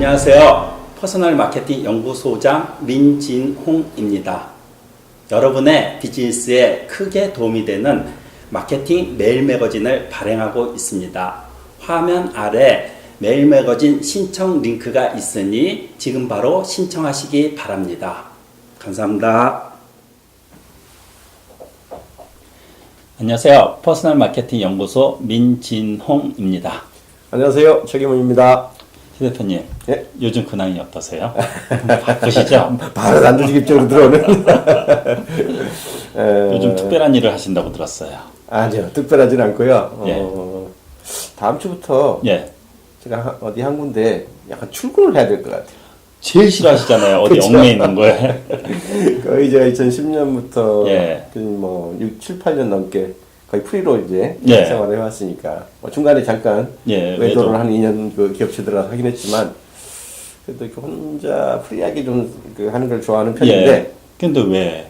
안녕하세요. 퍼스널 마케팅 연구소장 민진홍입니다. 여러분의 비즈니스에 크게 도움이 되는 마케팅 메일 매거진을 발행하고 있습니다. 화면 아래 메일 매거진 신청 링크가 있으니 지금 바로 신청하시기 바랍니다. 감사합니다. 안녕하세요. 퍼스널 마케팅 연구소 민진홍입니다. 안녕하세요. 최기문입니다. 희 대표님, 예? 요즘 근황이 어떠세요? 바쁘시죠? 바로 단도직입적으로 들어오는. 요즘 특별한 일을 하신다고 들었어요. 아니요, 특별하진 않고요. 예. 다음 주부터 예. 제가 어디 한 군데 약간 출근을 해야 될 것 같아요. 제일 싫어하시잖아요. 어디 그쵸? 얽매 있는 거에. 거의 제가 2010년부터 예. 뭐 6, 7, 8년 넘게 거의 프리로 이제 예. 생활을 해왔으니까 뭐 중간에 잠깐 예, 외도를 외도. 한 2년 그 기업체 들어가서 하긴 했지만 그래도 이렇게 혼자 프리하게 좀 하는 걸 좋아하는 편인데 예. 근데 왜?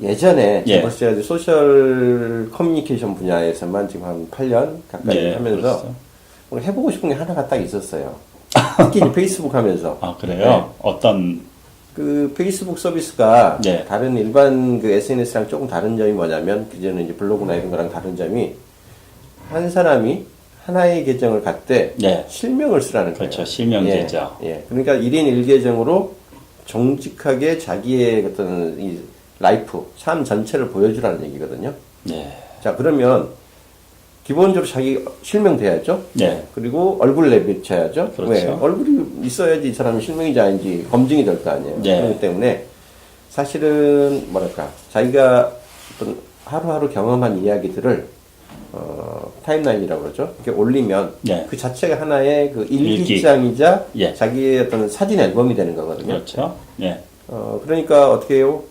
예전에 예. 벌써 제가 소셜 커뮤니케이션 분야에서만 지금 한 8년 가까이 예, 하면서 그렇죠. 뭔가 해보고 싶은 게 하나가 딱 있었어요. 특히 이제 페이스북 하면서. 아, 그래요? 네. 어떤, 그 페이스북 서비스가 예. 다른 일반 그 SNS랑 조금 다른 점이 뭐냐면 그전에 이제 블로그나 이런 거랑 다른 점이 한 사람이 하나의 계정을 갖되 예. 실명을 쓰라는 거예요. 그렇죠. 실명 예, 계정. 예. 그러니까 1인 1계정으로 정직하게 자기의 어떤 이 라이프, 삶 전체를 보여주라는 얘기거든요. 예. 자, 그러면 기본적으로 자기 실명돼야죠. 예. 그리고 얼굴 내비쳐야죠. 그렇죠. 왜? 얼굴이 있어야지 이 사람이 실명인지 아닌지 검증이 될 거 아니에요. 예. 그렇기 때문에 사실은 뭐랄까 자기가 어떤 하루하루 경험한 이야기들을 타임라인이라고 그러죠. 이렇게 올리면 예. 그 자체가 하나의 그 일기. 일기장이자 예. 자기의 어떤 사진 앨범이 되는 거거든요. 그렇죠. 예. 그러니까 어떻게 해요?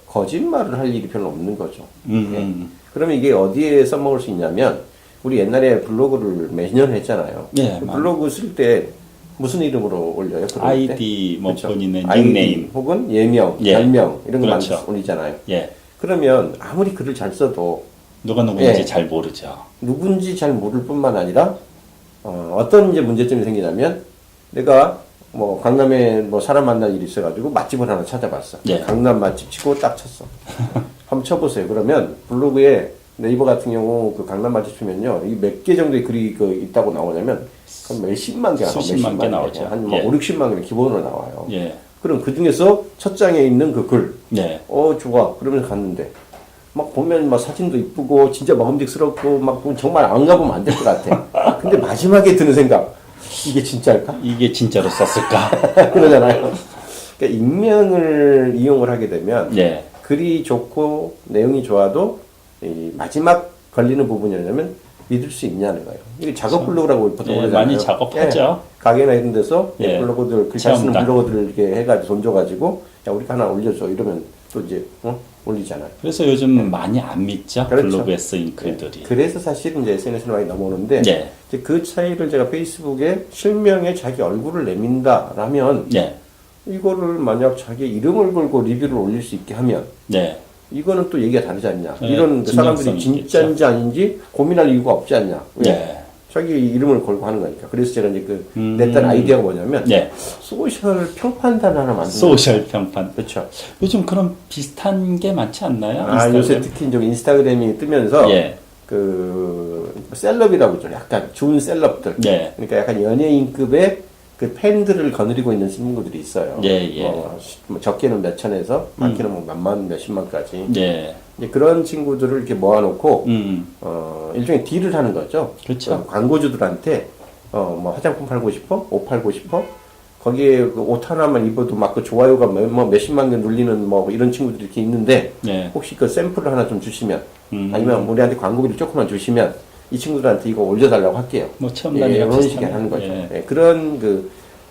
거짓말을 할 일이 별로 없는 거죠. 예. 그러면 이게 어디에 써먹을 수 있냐면 우리 옛날에 블로그를 매년 했잖아요. 예, 그 블로그 쓸 때 무슨 이름으로 올려요? 그럴 아이디, 때? 뭐 그렇죠. 본인의 아이디 닉네임. 혹은 예명, 예. 별명 이런 거 그렇죠. 많이 올리잖아요. 예. 그러면 아무리 글을 잘 써도 누가 누구인지 예. 잘 모르죠. 누군지 잘 모를 뿐만 아니라 어떤 이제 문제점이 생기냐면 내가 뭐 강남에 뭐 사람 만날 일이 있어가지고 맛집을 하나 찾아봤어. 예. 강남 맛집 치고 딱 쳤어. 한번 쳐보세요. 그러면 블로그에 네이버 같은 경우 그 강남 맛집 치면요, 이 몇 개 정도의 글이 그 있다고 나오냐면 한 몇십만 개가 수십만 개 나오죠. 한뭐 예. 5, 60만 개는 기본으로 나와요. 예. 그럼 그 중에서 첫 장에 있는 그 글, 예. 좋아. 그러면서 갔는데 막 보면 막 사진도 이쁘고 진짜 먹음직스럽고 막 정말 안 가보면 안 될 것 같아. 근데 마지막에 드는 생각, 이게 진짜일까? 이게 진짜로 썼을까? 그러잖아요. 그러니까 익명을 이용을 하게 되면 예. 글이 좋고 내용이 좋아도 이 마지막 걸리는 부분이냐면 믿을 수 있냐는 거예요. 이게 작업 블로그라고 보통 예, 그러잖아요. 많이 작업하죠. 예, 가게나 이런 데서 예. 블로그들 글 잘 쓰는 체험단. 블로거들을 이렇게 해가지고 돈 줘가지고 야 우리 하나 올려줘 이러면 또 이제 올리잖아요. 그래서 요즘 많이 안 믿죠. 그렇죠. 블로그에 쓰인 글들이. 그래서 사실 이제 SNS로 많이 넘어오는데 예. 이제 그 차이를 제가 페이스북에 실명에 자기 얼굴을 내민다라면 예. 이거를 만약 자기 이름을 걸고 리뷰를 올릴 수 있게 하면 네. 이거는 또 얘기가 다르지 않냐. 네, 이런 그 사람들이 진정성이 진짜인지 아닌지 고민할 이유가 없지 않냐. 왜? 네. 자기 이름을 걸고 하는 거니까. 그래서 제가 이제 냈던 아이디어가 뭐냐면 네. 소셜 평판단 하나 만드는 소셜 평판. 그렇죠. 요즘 그런 비슷한 게 많지 않나요? 요새 특히 좀 인스타그램이 뜨면서 예. 그 셀럽이라고 있죠. 약간 준 셀럽들. 예. 그러니까 약간 연예인급의 그 팬들을 거느리고 있는 친구들이 있어요. 예, 예. 뭐 적게는 몇 천에서 많게는 뭐 몇만, 몇십만까지. 예. 이제 그런 친구들을 이렇게 모아놓고 음. 일종의 딜을 하는 거죠. 그렇죠. 광고주들한테 뭐 화장품 팔고 싶어, 옷 팔고 싶어. 거기에 그 옷 하나만 입어도 막 그 좋아요가 몇십만 개 눌리는 뭐 이런 친구들이 이렇게 있는데 네. 혹시 그 샘플을 하나 좀 주시면 아니면 우리한테 광고비를 조금만 주시면 이 친구들한테 이거 올려달라고 할게요. 뭐 체험단이랑 이런 식의 비슷하네요. 하는 거죠. 예. 예, 그런 그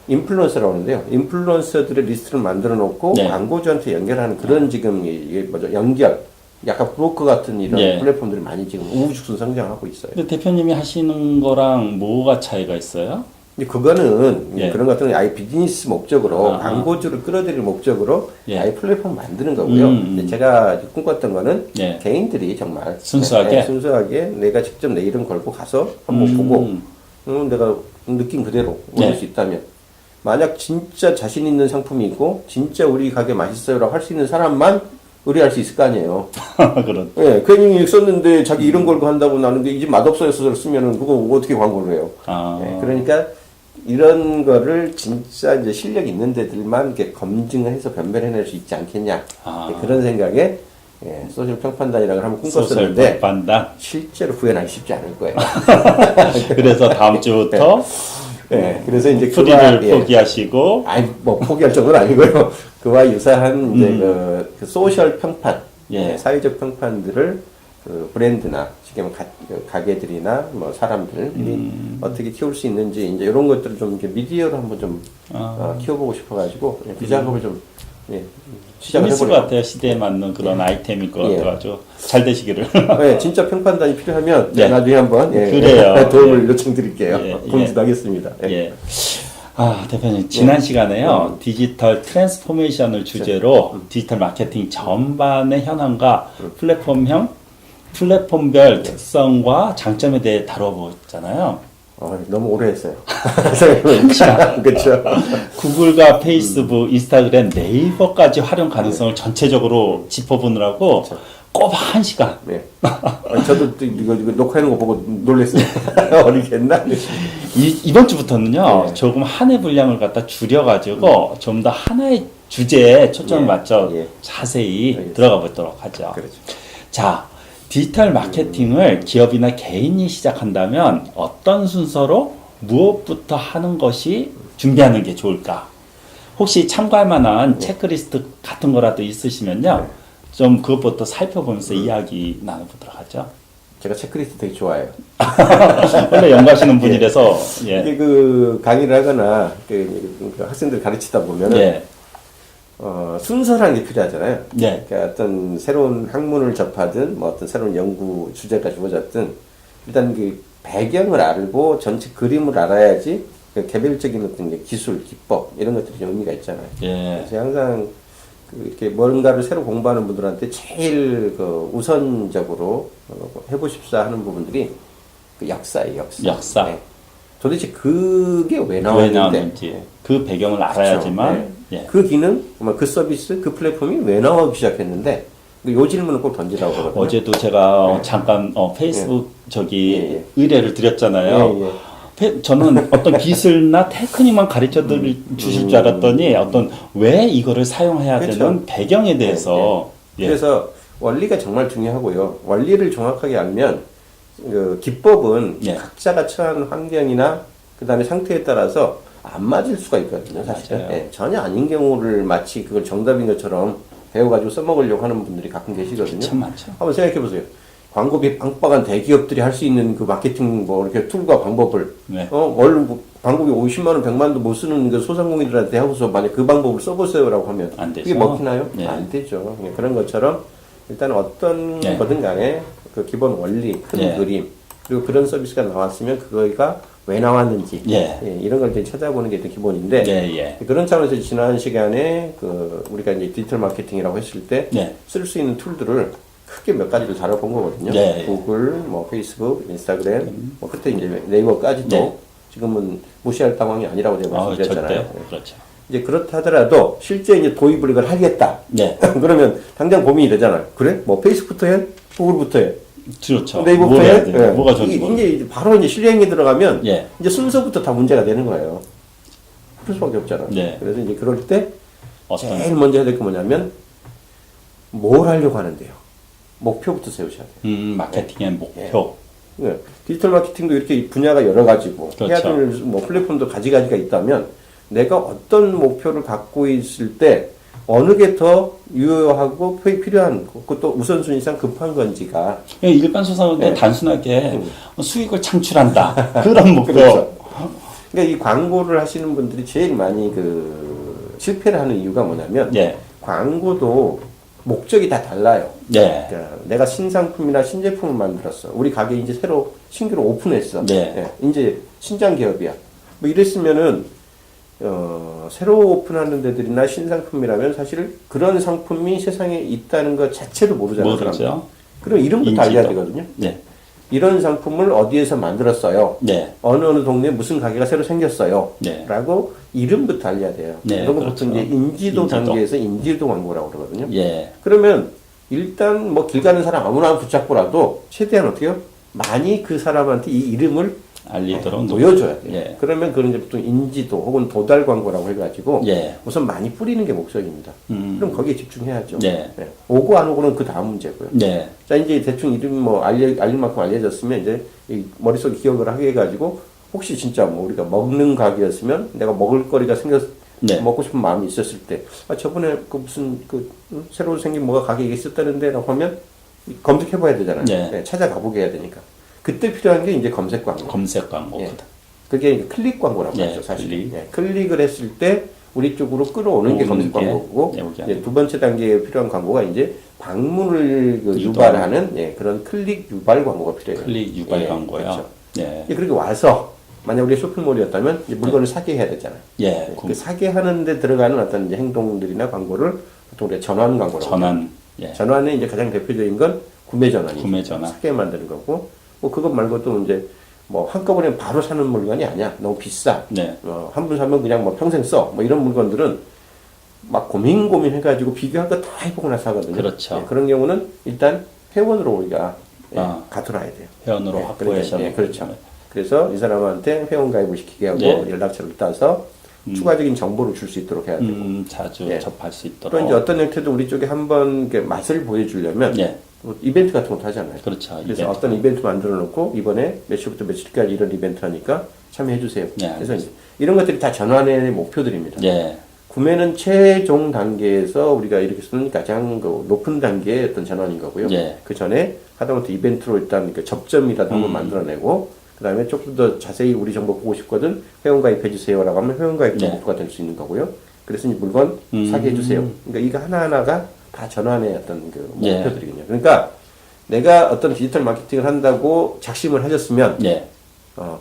인플루언서라고 하는데요. 인플루언서들의 리스트를 만들어 놓고 네. 광고주한테 연결하는 그런 지금 이게 뭐죠? 연결. 약간 브로커 같은 이런 예. 플랫폼들이 많이 지금 우후죽순 성장하고 있어요. 근데 대표님이 하시는 거랑 뭐가 차이가 있어요? 근데 그거는 예. 그런 것들은 아예 비즈니스 목적으로 아하. 광고주를 끌어들일 목적으로 예. 아예 플랫폼 만드는 거고요. 근데 제가 꿈꿨던 거는 예. 개인들이 정말 순수하게? 순수하게 내가 직접 내 이름 걸고 가서 한번 보고 내가 느낌 그대로 올릴 네. 수 있다면 만약 진짜 자신 있는 상품이 있고 진짜 우리 가게 맛있어요라고 할 수 있는 사람만 의뢰할 수 있을 거 아니에요. 그런. 예, 괜히 썼는데 자기 이런 걸고 한다고 나는 게 이제 맛없어서 쓰면은 그거 어떻게 광고를 해요? 아. 예, 그러니까 이런 거를 진짜 이제 실력 있는 데들만 이렇게 검증을 해서 변별해낼 수 있지 않겠냐. 아. 예, 그런 생각에 예, 소셜 평판단이라고 한번 소셜 꿈꿨었는데 반단. 실제로 구현하기 쉽지 않을 거예요. 그래서 다음 주부터 예, 그래서 이제 프리를 예, 포기하시고 아니 뭐 포기할 정도는 아니고요. 그와 유사한 이제 그 소셜 평판, 예. 사회적 평판들을 그 브랜드나 지금 가게들이나 뭐 사람들이 어떻게 키울 수 있는지 이제 이런 것들을 좀 이렇게 미디어로 한번 좀 키워보고 싶어가지고 그 작업을 좀 시작을 재밌을 것 해보려고. 같아요. 시대에 맞는 그런 아이템일 것 예. 같아가지고 잘 되시기를. 네, 진짜 평판단이 필요하면 네. 나중에 한번 그래요. 도움을 예. 요청드릴게요. 예, 공지도 하겠습니다. 예. 예. 아, 대표님, 지난 시간에요. 디지털 트랜스포메이션을 주제로 디지털 마케팅 전반의 현황과 플랫폼별 특성과 장점에 대해 다뤄보잖아요. 너무 오래 했어요. 그렇죠. 구글과 페이스북, 인스타그램, 네이버까지 활용 가능성을 전체적으로 짚어보느라고 꼭 1시간. 네. 저도 또 이거 녹화하는 거 보고 놀랐어요. 어리게 했나? 이번 주부터는요, 예. 조금 한 해 분량을 갖다 줄여가지고, 좀 더 하나의 주제에 초점을 예. 맞춰 예. 자세히 알겠습니다. 들어가 보도록 하죠. 그렇죠. 자, 디지털 마케팅을 기업이나 개인이 시작한다면 어떤 순서로 무엇부터 하는 것이 준비하는 게 좋을까? 혹시 참고할 만한 체크리스트 같은 거라도 있으시면요, 좀 그것부터 살펴보면서 이야기 나눠보도록 하죠. 제가 체크리스트 되게 좋아해요. 원래 연구하시는 분이라서, 예. 이게 그 강의를 하거나 그 학생들 가르치다 보면은 예. 순서라는 게 필요하잖아요. 예. 그러니까 어떤 새로운 학문을 접하든 뭐 어떤 새로운 연구 주제가 주어졌든 일단 그 배경을 알고 전체 그림을 알아야지 그 개별적인 어떤 이제 기술, 기법 이런 것들이 좀 의미가 있잖아요. 예. 그래서 항상 이렇게 뭔가를 새로 공부하는 분들한테 제일 그 우선적으로 해보십사 하는 부분들이 그 역사예요, 역사. 역사. 네. 도대체 그게 왜 왜 나왔는데? 나왔는지 그 배경을 알아야지만 그렇죠. 네. 예. 그 기능, 그 서비스, 그 플랫폼이 왜 나오기 시작했는데 요 질문을 꼭 던지라고 그러거든요. 어제도 제가 네. 잠깐 페이스북 저기 예. 의뢰를 드렸잖아요. 예, 예. 저는 어떤 기술나 테크닉만 가르쳐 주실 줄 알았더니 어떤 왜 이거를 사용해야 그렇죠. 되는 배경에 대해서 예. 그래서 원리가 정말 중요하고요. 원리를 정확하게 알면 그 기법은 예. 각자가 처한 환경이나 그 다음에 상태에 따라서 안 맞을 수가 있거든요. 사실은 맞아요. 예, 전혀 아닌 경우를 마치 그걸 정답인 것처럼 배워가지고 써먹으려고 하는 분들이 가끔 계시거든요. 참 많죠. 한번 생각해 보세요. 광고비 빵빵한 대기업들이 할 수 있는 그 마케팅 뭐 이렇게 툴과 방법을 네. 광고비 50만 원, 100만 원도 못 쓰는 그 소상공인들한테 하고서 만약 그 방법을 써보세요라고 하면 안 되죠. 그게 먹히나요? 네. 안 되죠. 예, 그런 것처럼 일단 어떤 네. 거든 간에 그 기본 원리, 큰 네. 그림 그리고 그런 서비스가 나왔으면 그거가 왜 나왔는지 예. 이런 걸 이제 찾아보는 게 일단 기본인데 예, 예. 그런 차원에서 지난 시간에 그 우리가 이제 디지털 마케팅이라고 했을 때 쓸 수 네. 있는 툴들을 크게 몇 가지를 다뤄본 거거든요. 네. 구글, 뭐 페이스북, 인스타그램, 뭐 그때 이제 네이버까지도 네. 지금은 무시할 상황이 아니라고 제가 말씀드렸잖아요. 절대 그렇죠. 이제 그렇다 하더라도 실제 이제 도입을 이걸 하겠다. 네. 그러면 당장 고민이 되잖아요. 그래? 뭐 페이스북부터 해? 구글부터 해? 그렇죠. 네이버부터 뭘 해야 해? 돼요? 뭐가 좋은지 이제 바로 이제 실행에 들어가면 예. 이제 순서부터 다 문제가 되는 거예요. 그럴 수밖에 없잖아요. 네. 그래서 이제 그럴 때 어떤 제일 먼저 해야 될 게 뭐냐면 뭘 하려고 하는데요. 목표부터 세우셔야 돼요. 마케팅의 목표. 네. 디지털 마케팅도 이렇게 분야가 여러 가지고 그렇죠. 해야 될 뭐 플랫폼도 가지가지가 있다면 내가 어떤 목표를 갖고 있을 때 어느 게 더 유효하고 필요한 그것도 우선순위상 급한 건지가 일반 소상공인은 네. 단순하게 수익을 창출한다. 그런 목표. 그렇죠. 그러니까 이 광고를 하시는 분들이 제일 많이 그 실패를 하는 이유가 뭐냐면 예. 광고도 목적이 다 달라요. 예. 그러니까 내가 신상품이나 신제품을 만들었어. 우리 가게 이제 새로 신규로 오픈했어. 네. 이제 신장 기업이야. 뭐 이랬으면은 새로 오픈하는 데들이나 신상품이라면 사실 그런 상품이 세상에 있다는 것 자체도 모르잖아요. 모르죠. 그럼 이름부터 인지도. 알려야 되거든요. 네. 이런 상품을 어디에서 만들었어요. 네. 어느 동네에 무슨 가게가 새로 생겼어요. 네. 라고 이름부터 알려야 돼요. 네, 이런 거 그렇죠. 보통 이제 인지도 단계에서 인지도 광고라고 그러거든요. 예. 그러면 일단 뭐 길 가는 사람 아무나 붙잡고라도 최대한 어떻게요? 많이 그 사람한테 이 이름을 알리도록 보여줘야 돼요. 예. 그러면 그런 이제 보통 인지도 혹은 도달 광고라고 해가지고 예. 우선 많이 뿌리는 게 목적입니다. 그럼 거기에 집중해야죠. 네. 네. 오고 안 오고는 그 다음 문제고요. 네. 자, 이제 대충 이름이 뭐 알릴 만큼 알려졌으면 이제 이 머릿속에 기억을 하게 해가지고 혹시 진짜 뭐 우리가 먹는 가게였으면 내가 먹을 거리가 네. 먹고 싶은 마음이 있었을 때, 저번에 그 무슨 새로 생긴 뭐가 가게에 있었다는데 라고 하면 검색해 봐야 되잖아요. 네. 네, 찾아가 보게 해야 되니까. 그때 필요한 게 이제 검색 광고. 검색 광고. 예. 그게 이제 클릭 광고라고 예, 하죠, 사실. 클릭. 예, 클릭을 했을 때 우리 쪽으로 끌어오는 게 검색 광고고, 이제 두 번째 단계에 필요한 광고가 이제 방문을 유발하는 그런 클릭 유발 광고가 필요해요. 클릭 유발 광고요. 그렇죠. 네. 그렇게 와서 만약 우리 쇼핑몰이었다면 이제 물건을 사게 해야 되잖아요. 예. 그 사게 하는데 들어가는 어떤 이제 행동들이나 광고를 보통 우리가 전환 광고라고 전환. 예. 전환의 이제 가장 대표적인 건 구매 전환이죠. 구매 전환. 사게 만드는 거고, 뭐 그것 말고도 이제 뭐 한꺼번에 바로 사는 물건이 아니야. 너무 비싸. 네. 한 번 사면 그냥 뭐 평생 써. 뭐 이런 물건들은 막 고민 해가지고 비교할 거 다 해보고 나서 하거든요. 그렇죠. 그런 경우는 일단 회원으로 우리가 가둬놔야 돼요. 회원으로 확보하셔야 돼요. 그렇죠. 그래서 이 사람한테 회원 가입을 시키게 하고 연락처를 따서 추가적인 정보를 줄 수 있도록 해야 되고 자주 접할 수 있도록. 또 이제 어떤 형태도 우리 쪽에 한번 맛을 보여주려면 이벤트 같은 것도 하잖아요. 그렇죠. 그래서 이벤트. 어떤 이벤트 만들어 놓고 이번에 몇 시부터 며칠까지 이런 이벤트 하니까 참여해 주세요. 그래서 이제 이런 것들이 다 전환의 목표들입니다. 구매는 최종 단계에서 우리가 이렇게 쓰는 가장 높은 단계의 어떤 전환인 거고요. 그 전에 하다못해 이벤트로 일단 접점이라도 한번 만들어내고 그 다음에 조금 더 자세히 우리 정보 보고 싶거든 회원 가입해 주세요라고 하면 회원 가입 정보가 될 수 있는 거고요. 그래서 이제 물건 사게 해주세요. 그러니까 이거 하나하나가 다 전환의 어떤 목표들이거든요. 그러니까 내가 어떤 디지털 마케팅을 한다고 작심을 하셨으면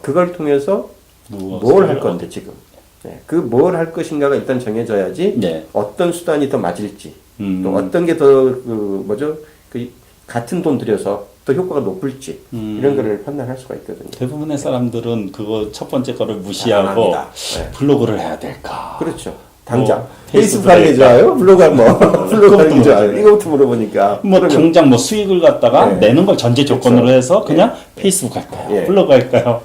그걸 통해서 뭘 할 건데 지금 그 뭘 할 것인가가 일단 정해져야지 어떤 수단이 더 맞을지 또 어떤 게 더 같은 돈 들여서 더 효과가 높을지 이런 거를 판단할 수가 있거든요. 대부분의 사람들은 그거 첫 번째 거를 무시하고 블로그를 해야 될까? 그렇죠. 당장 페이스북 페이스북 하는 게 좋아요? 블로그 하는 게 좋아요? 이거부터 물어보니까 당장 수익을 갖다가 내는 걸 전제 조건으로 해서 그냥 페이스북 할까요? 블로그 할까요?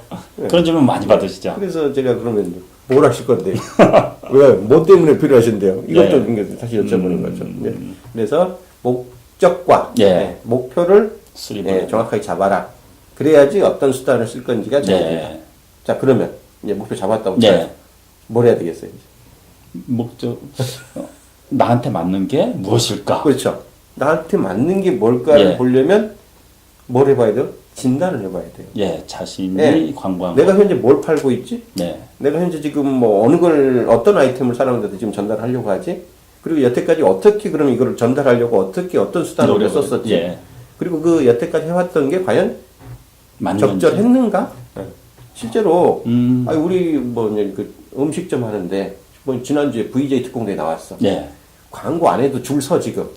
그런 질문 많이 받으시죠? 그래서 제가 그러면 뭘 하실 건데? 왜? 뭐 때문에 필요하신데요? 이것도 다시 여쭤보는 거죠. 그래서 목적과 목표를 정확하게 잡아라. 그래야지 어떤 수단을 쓸 건지가 정해진다. 자, 그러면 이제 목표 잡았다고 쳐요. 뭘 해야 되겠어요? 목적 나한테 맞는 게 무엇일까? 그렇죠. 나한테 맞는 게 뭘까를 보려면 뭘 해봐야 돼요? 진단을 해봐야 돼요. 자신이 광고한 내가 현재 뭘 팔고 있지? 네. 내가 현재 지금 뭐 어떤 아이템을 사람들한테 지금 전달하려고 하지? 그리고 여태까지 어떻게 그럼 이거를 전달하려고 어떤 수단을 썼었지? 그리고 그 여태까지 해왔던 게 과연 적절했는가? 실제로 우리 그 음식점 하는데 지난주에 VJ 특공대에 나왔어. 광고 안 해도 줄 서 지금.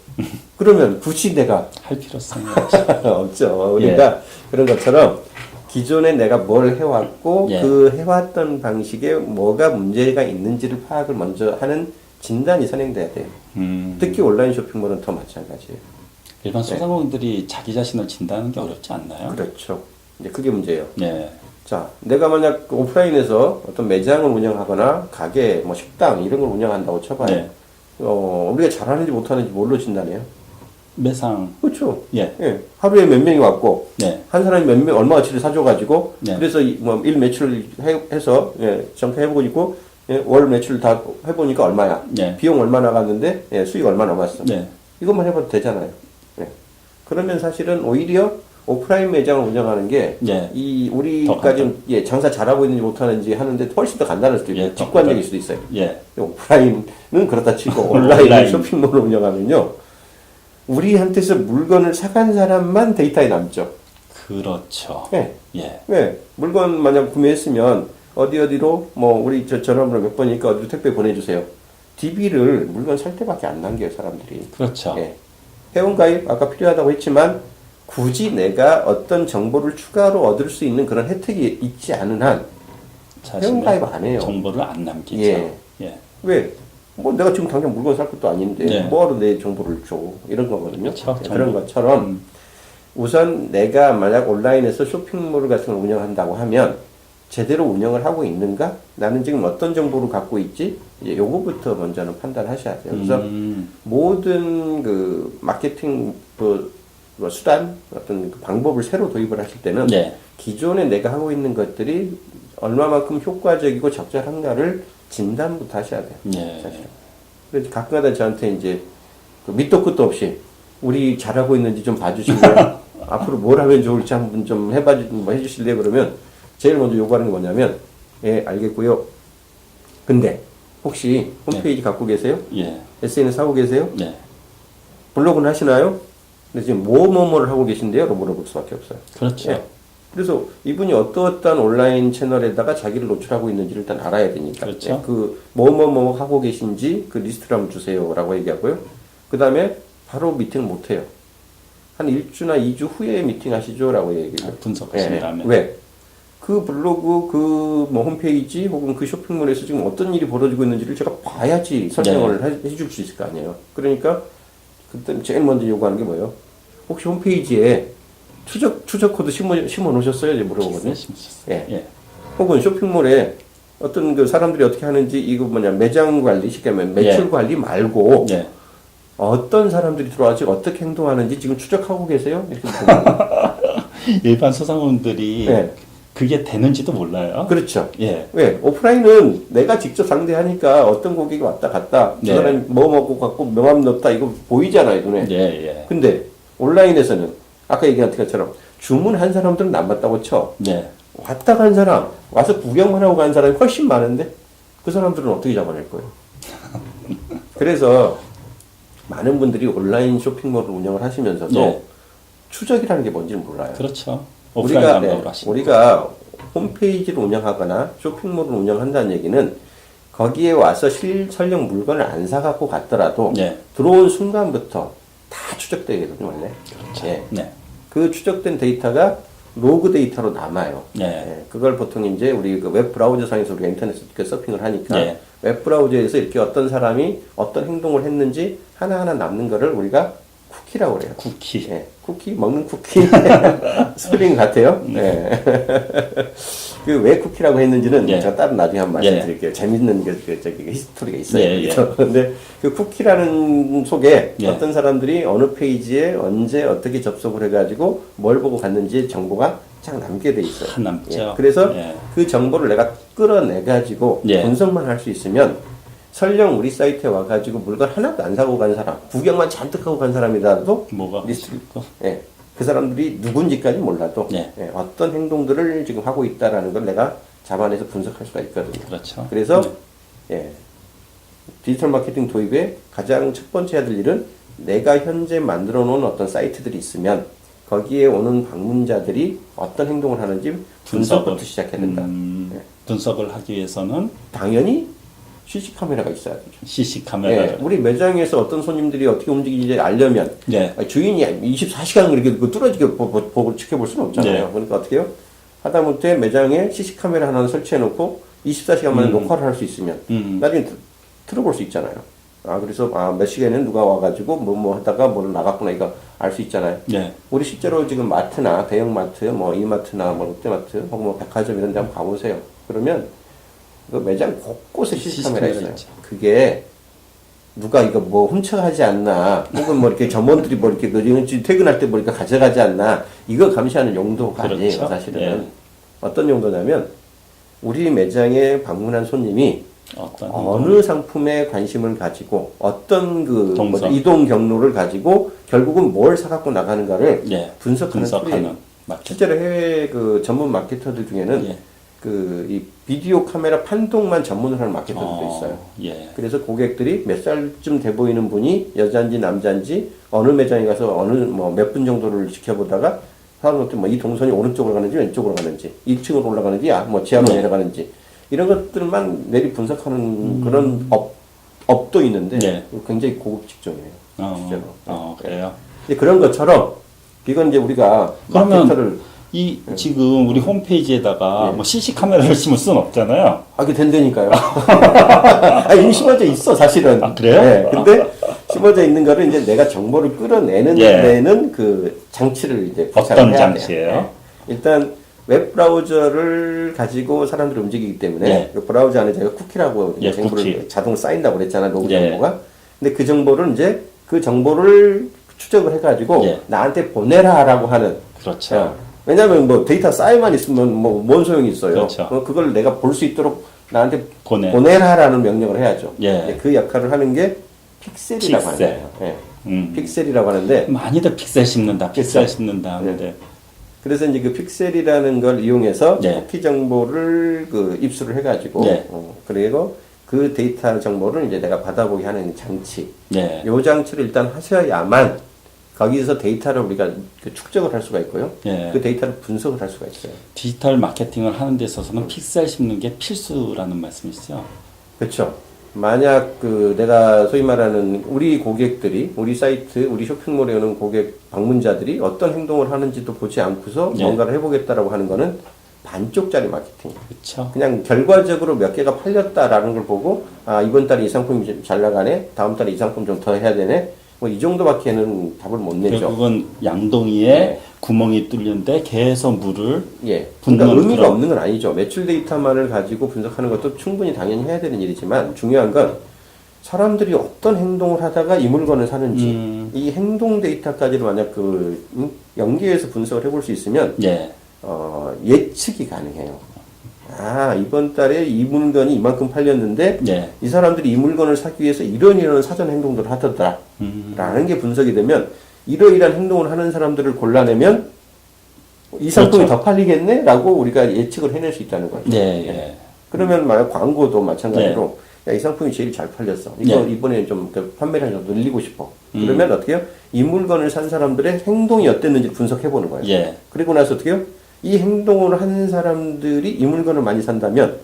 그러면 굳이 내가 할 필요성이 없죠. 그러니까 그런 것처럼 기존에 내가 뭘 해왔고 그 해왔던 방식에 뭐가 문제가 있는지를 파악을 먼저 하는 진단이 선행돼야 돼요. 특히 온라인 쇼핑몰은 더 마찬가지예요. 일반 소상공인들이 자기 자신을 진단하는 게 어렵지 않나요? 그렇죠. 이제 그게 문제예요. 자, 내가 만약 오프라인에서 어떤 매장을 운영하거나 가게, 뭐 식당 이런 걸 운영한다고 쳐봐요. 우리가 잘하는지 못하는지 뭘로 진단해요? 매상. 그렇죠. 하루에 몇 명이 왔고, 한 사람이 얼마 어치를 사줘가지고, 그래서 일 매출을 해서, 정리해보고 있고, 월 매출 다 해보니까 얼마야? 비용 얼마 나갔는데, 수익 얼마 남았어? 이것만 해봐도 되잖아요. 그러면 사실은 오히려 오프라인 매장을 운영하는 게, 우리가 지금, 장사 잘하고 있는지 못하는지 하는데 훨씬 더 간단할 수도 있고, 직관적일 수도 있어요. 오프라인은 그렇다 치고, 온라인 쇼핑몰을 운영하면요, 우리한테서 물건을 사간 사람만 데이터에 남죠. 그렇죠. 물건 만약 구매했으면, 어디로, 우리 전화번호 몇 번이니까 어디로 택배 보내주세요. DB를 물건 살 때밖에 안 남겨요, 사람들이. 그렇죠. 회원가입, 아까 필요하다고 했지만, 굳이 내가 어떤 정보를 추가로 얻을 수 있는 그런 혜택이 있지 않은 한 회원가입 안 해요. 정보를 안 남기죠. 예. 예. 왜? 뭐 내가 지금 당장 물건 살 것도 아닌데 네. 뭐하러 내 정보를 줘 이런 거거든요. 그렇죠. 그런 것처럼 우선 내가 만약 온라인에서 쇼핑몰 같은 걸 운영한다고 하면 제대로 운영을 하고 있는가? 나는 지금 어떤 정보를 갖고 있지? 이제 요거부터 먼저는 판단하셔야 돼요. 그래서 모든 그 마케팅 뭐 수단 어떤 그 방법을 새로 도입을 하실 때는 네. 기존에 내가 하고 있는 것들이 얼마만큼 효과적이고 적절한가를 진단부터 하셔야 돼요. 네. 사실. 그래서 가끔가다 저한테 이제 그 밑도 끝도 없이 우리 잘하고 있는지 좀 봐주실래요? 앞으로 뭘 하면 좋을지 한번 좀 뭐 해주실래요? 그러면 제일 먼저 요구하는 게 뭐냐면 예 알겠고요. 근데 혹시 홈페이지 갖고 계세요? 예. SNS 하고 계세요? 네. 블로그는 하시나요? 근데 지금 뭐뭐뭐를 하고 계신데요? 라고 물어볼 수밖에 없어요. 그렇죠. 예. 그래서 이분이 어떠한 온라인 채널에다가 자기를 노출하고 있는지를 일단 알아야 되니까. 그렇죠. 예, 그 뭐뭐뭐 하고 계신지 그 리스트를 한번 주세요라고 얘기하고요. 그 다음에 바로 미팅을 못 해요. 한 1주나 2주 후에 미팅 하시죠라고 얘기해요. 분석하신 다음에. 왜? 그 블로그, 그 뭐 홈페이지 혹은 그 쇼핑몰에서 지금 어떤 일이 벌어지고 있는지를 제가 봐야지 설명을 해줄 수 있을 거 아니에요. 그러니까 그때 제일 먼저 요구하는 게 뭐예요? 혹시 홈페이지에 추적 코드 심어 놓으셨어요? 이제 물어보거든요. 예. 예. 혹은 쇼핑몰에 어떤 그 사람들이 어떻게 하는지 이거 뭐냐 매장 관리 쉽게 하면 매출 예. 관리 말고 예. 어떤 사람들이 들어와서 어떻게 행동하는지 지금 추적하고 계세요? 이렇게 물어보거든요. 일반 소상공인들이 예. 그게 되는지도 몰라요. 그렇죠. 예. 왜? 오프라인은 내가 직접 상대하니까 어떤 고객이 왔다 갔다 저 네. 사람이 뭐 먹고 갖고 명함 넣었다 이거 보이잖아요 눈에. 예. 예. 근데 온라인에서는 아까 얘기한 것처럼 주문한 사람들은 안 봤다고 쳐. 네. 왔다 간 사람, 와서 구경만 하고 간 사람이 훨씬 많은데 그 사람들은 어떻게 잡아낼 거예요? 그래서 많은 분들이 온라인 쇼핑몰을 운영을 하시면서도 네. 추적이라는 게 뭔지를 몰라요. 그렇죠. 오프라인 방법으로 하시는 우리가 홈페이지를 운영하거나 쇼핑몰을 운영한다는 얘기는 거기에 와서 설령 물건을 안 사갖고 갔더라도 네. 들어온 순간부터 다 추적되거든요, 원래. 그렇죠. 예. 네. 그 추적된 데이터가 로그 데이터로 남아요. 네. 예. 그걸 보통 이제 우리 그 웹 브라우저 상에서 우리가 인터넷에 이렇게 서핑을 하니까 네. 웹 브라우저에서 이렇게 어떤 사람이 어떤 행동을 했는지 하나하나 남는 거를 우리가 쿠키라고 그래요. 쿠키. 예, 쿠키 먹는 쿠키 스프링 같아요. 예. 그 왜 쿠키라고 했는지는 예. 제가 따로 나중에 한번 예. 말씀드릴게요. 재밌는 저기 히스토리가 있어요. 예, 예. 근데 그 쿠키라는 속에 예. 어떤 사람들이 어느 페이지에 언제 어떻게 접속을 해가지고 뭘 보고 갔는지 정보가 쫙 남게 돼 있어요. 다 남죠. 예. 그래서 예. 그 정보를 내가 끌어내가지고 예. 분석만 할 수 있으면 설령 우리 사이트에 와가지고 물건 하나도 안 사고 간 사람, 구경만 잔뜩 하고 간 사람이라도 뭐가 리스트, 예, 그 사람들이 누군지까지 몰라도 예. 예, 어떤 행동들을 지금 하고 있다라는 걸 내가 잡아내서 분석할 수가 있거든요. 그렇죠. 그래서 네. 예, 디지털 마케팅 도입의 가장 첫 번째 해야 될 일은 내가 현재 만들어 놓은 어떤 사이트들이 있으면 거기에 오는 방문자들이 어떤 행동을 하는지 분석부터 시작해야 된다. 예. 분석을 하기 위해서는 당연히 CC 카메라가 있어야 되죠. CC 카메라를. 예, 우리 매장에서 어떤 손님들이 어떻게 움직이는지 알려면 네. 주인이 24시간 그렇게 뚫어지게 보고 지켜볼 수는 없잖아요. 네. 그러니까 어떻게 해요? 하다못해 매장에 CC 카메라 하나 설치해놓고 24시간 만에 녹화를 할 수 있으면 나중에 틀어볼 수 있잖아요. 아 그래서 몇 시간에는 누가 와가지고 뭐 하다가 뭘 나갔구나 이거 알 수 있잖아요. 네. 우리 실제로 지금 마트나 대형마트, 뭐 이마트나 뭐 롯데마트 혹은 뭐 백화점 이런 데 한번 가보세요. 그러면 그 매장 곳곳에 CC 카메라 있어요. 있죠. 그게 누가 이거 뭐 훔쳐가지 않나, 혹은 뭐 이렇게 점원들이 뭐 이렇게 퇴근할 때 뭐 이렇게 가져가지 않나, 이거 감시하는 용도가 그렇죠. 아니에요, 사실은. 예. 어떤 용도냐면, 우리 매장에 방문한 손님이 어떤 어느 상품에 관심을 가지고, 어떤 그 동선. 이동 경로를 가지고, 결국은 뭘 사갖고 나가는가를 예. 분석하는 분석하는 마케팅. 실제로 해외 그 전문 마케터들 중에는 예. 이 비디오 카메라 판독만 전문을 하는 마케터들도 있어요. 예. 그래서 고객들이 몇 살쯤 돼 보이는 분이 여자인지 남자인지 어느 매장에 가서 어느 뭐 몇 분 정도를 지켜보다가 사람한테 뭐 이 동선이 오른쪽으로 가는지 왼쪽으로 가는지 2층으로 올라가는지 뭐 지하로 네. 내려가는지 이런 것들만 내리 분석하는 그런 업도 있는데 네. 굉장히 고급 직종이에요. 실제로. 그래요. 이제 그런 것처럼 이건 이제 우리가 그러면 마케터를 지금 우리 홈페이지에다가 예. 뭐 CC 카메라를 심을 수는 없잖아요. 하게 된다니까요. 이미 심어져 있어, 사실은. 아, 그래요? 네, 근데 심어져 있는 거를 이제 내가 정보를 끌어내는 예. 데는 그 장치를 이제 부착을 어떤 해야 장치예요? 돼요. 네. 일단 웹 브라우저를 가지고 사람들이 움직이기 때문에 예. 그 브라우저 안에 제가 쿠키라고 예, 정보를 쿠키. 자동 쌓인다고 그랬잖아, 로그 예. 정보가. 근데 그 정보를 이제 그 정보를 추적을 해가지고 예. 나한테 보내라라고 하는. 그렇죠. 야, 왜냐면 뭐 데이터 쌓여만 있으면 뭐 뭔 소용이 있어요. 그렇죠. 그걸 내가 볼 수 있도록 나한테 보내라라는 명령을 해야죠. 예. 그 역할을 하는 게 픽셀이라고 픽셀. 하는 거예요. 예. 픽셀이라고 하는데 많이들 픽셀 심는다, 픽셀 그렇죠. 심는다 하는데 네. 그래서 이제 그 픽셀이라는 걸 이용해서 예. 쿠키 정보를 그 입수를 해가지고 예. 그리고 그 데이터 정보를 이제 내가 받아보게 하는 장치. 예. 요 장치를 일단 하셔야만 거기서 데이터를 우리가 그 축적을 할 수가 있고요. 예. 그 데이터를 분석을 할 수가 있어요. 디지털 마케팅을 하는 데 있어서는 픽셀 심는 게 필수라는 말씀이시죠? 그렇죠. 만약 그 내가 소위 말하는 우리 고객들이 우리 사이트, 우리 쇼핑몰에 오는 고객 방문자들이 어떤 행동을 하는지도 보지 않고서 예. 뭔가를 해보겠다라고 하는 거는 반쪽짜리 마케팅이에요. 그렇죠. 그냥 결과적으로 몇 개가 팔렸다라는 걸 보고 아 이번 달에 이 상품이 좀 잘 나가네, 다음 달에 이 상품 좀 더 해야 되네, 뭐 이 정도밖에는 답을 못 내죠. 결국은 양동이에 네. 구멍이 뚫렸는데 계속 물을 예. 붓는 그러니까 의미가 그런- 없는 건 아니죠. 매출 데이터만을 가지고 분석하는 것도 충분히 당연히 해야 되는 일이지만 중요한 건 사람들이 어떤 행동을 하다가 이 물건을 사는지 이 행동 데이터까지를 만약 그 연계해서 분석을 해볼 수 있으면 예. 예측이 가능해요. 아 이번 달에 이 물건이 이만큼 팔렸는데 예. 이 사람들이 이 물건을 사기 위해서 이런 사전 행동들을 하더라 라는 게 분석이 되면 이러이러한 행동을 하는 사람들을 골라내면 이 상품이 그렇죠. 더 팔리겠네? 라고 우리가 예측을 해낼 수 있다는 거죠. 예. 예. 그러면 만약 광고도 마찬가지로 야, 이 상품이 제일 잘 팔렸어. 이거 네. 이번에 좀 판매량 좀 늘리고 싶어. 그러면 어떻게 해요? 이 물건을 산 사람들의 행동이 어땠는지 분석해 보는 거예요. 예. 그리고 나서 어떻게 해요? 이 행동을 하는 사람들이 이 물건을 많이 산다면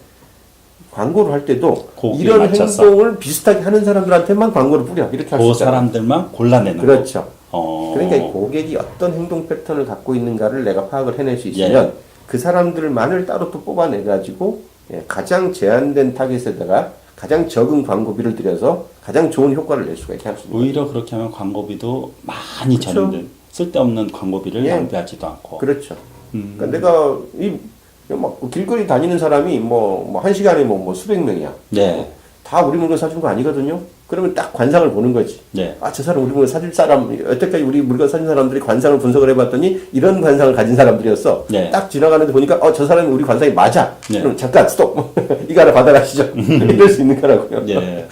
광고를 할 때도 거기에 이런 맞춰서. 행동을 비슷하게 하는 사람들한테만 광고를 뿌려. 이렇게 할 수 그 있잖아요. 사람들만 골라내는 거. 그렇죠. 어. 그러니까 이 고객이 어떤 행동 패턴을 갖고 있는가를 내가 파악을 해낼 수 있으면 그 사람들만을 따로 또 뽑아내가지고 가장 제한된 타겟에다가 가장 적은 광고비를 들여서 가장 좋은 효과를 낼 수가 있게 할 수 있는 오히려 그렇게 하면 광고비도 많이 그렇죠. 절약된 쓸데없는 광고비를 예. 낭비하지도 않고. 그렇죠. 그러니까 내가 막 길거리 다니는 사람이 한 시간에 뭐 수백 명이야. 네. 다 우리 물건 사준 거 아니거든요. 그러면 딱 관상을 보는 거지. 네. 아, 저 사람 우리 물건 사줄 사람, 여태까지 우리 물건 사준 사람들이 관상을 분석을 해봤더니 이런 관상을 가진 사람들이었어. 네. 딱 지나가는데 보니까 저 사람이 우리 관상이 맞아. 네. 그럼 잠깐 스톱. 이거 하나 받아가시죠. 이럴 수 있는 거라고요. 예.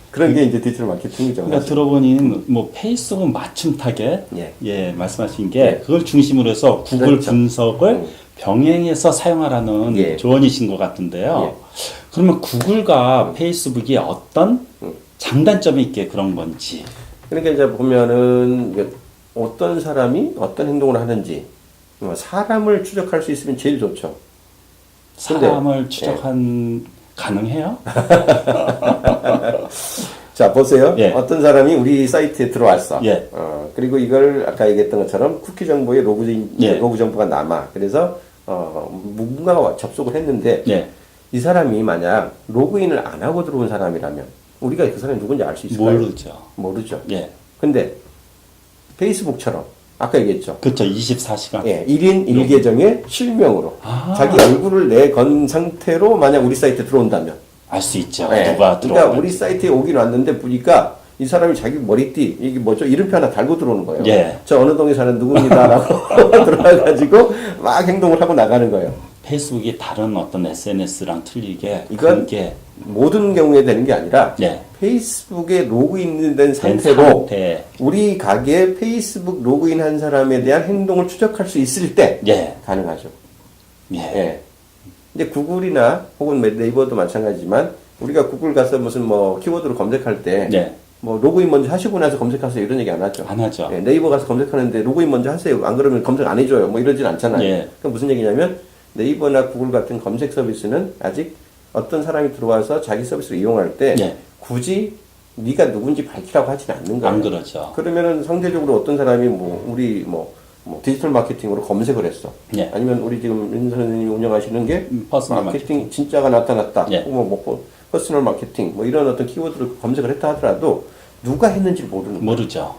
그런 게 이제 디지털 마케팅이죠. 그러니까 들어보니 뭐 페이스북 맞춤 타겟 예. 말씀하신 게 그걸 중심으로 해서 구글 그렇죠. 분석을 병행해서 사용하라는 예. 조언이신 것 같은데요. 그러면 구글과 페이스북이 어떤 장단점이 있게 그런 건지. 그러니까 이제 보면은 어떤 사람이 어떤 행동을 하는지 사람을 추적할 수 있으면 제일 좋죠. 사람을 추적한 가능해요? 자 보세요. 예. 어떤 사람이 우리 사이트에 들어왔어. 예. 그리고 이걸 아까 얘기했던 것처럼 쿠키 정보에 예. 로그 정보가 남아. 그래서 누군가가 접속을 했는데 예. 이 사람이 만약 로그인을 안 하고 들어온 사람이라면 우리가 그 사람이 누군지 알 수 있을까요? 모르죠. 모르죠. 예. 근데 페이스북처럼 아까 얘기했죠. 그렇죠. 24시간. 예, 1인 1계정의 실명으로 아. 자기 얼굴을 내건 상태로 만약 우리 사이트에 들어온다면 알 수 있죠. 예, 누가 그러니까 들어오는지. 우리 사이트에 오긴 왔는데 보니까 이 사람이 자기 머리띠 이게 뭐죠 이름표 하나 달고 들어오는 거예요. 예. 저 어느 동에 사는 누구입니다라고 들어와가지고 막 행동을 하고 나가는 거예요. 페이스북이 다른 어떤 SNS랑 틀리게 이건 그게 모든 경우에 되는 게 아니라 예. 페이스북에 로그인된 된 상태로 상태. 우리 가게에 페이스북 로그인한 사람에 대한 행동을 추적할 수 있을 때 예. 가능하죠. 예. 예. 이제 구글이나 혹은 네이버도 마찬가지지만 우리가 구글 가서 무슨 뭐 키워드로 검색할 때 네. 뭐 로그인 먼저 하시고 나서 검색하세요 이런 얘기 안 하죠. 안 하죠. 예, 네이버 가서 검색하는데 로그인 먼저 하세요. 안 그러면 검색 안 해줘요. 뭐 이러진 않잖아요. 예. 그럼 무슨 얘기냐면 네이버나 구글 같은 검색 서비스는 아직 어떤 사람이 들어와서 자기 서비스를 이용할 때 예. 굳이 네가 누군지 밝히라고 하진 않는 거예요. 안 그러죠. 그러면은 상대적으로 어떤 사람이 우리 디지털 마케팅으로 검색을 했어. 예. 아니면 우리 지금 윤 선생님이 운영하시는 게 퍼스널 마케팅 진짜가 나타났다. 예. 혹은 퍼스널 마케팅 이런 어떤 키워드를 검색을 했다 하더라도 누가 했는지 모르는 거예요. 모르죠.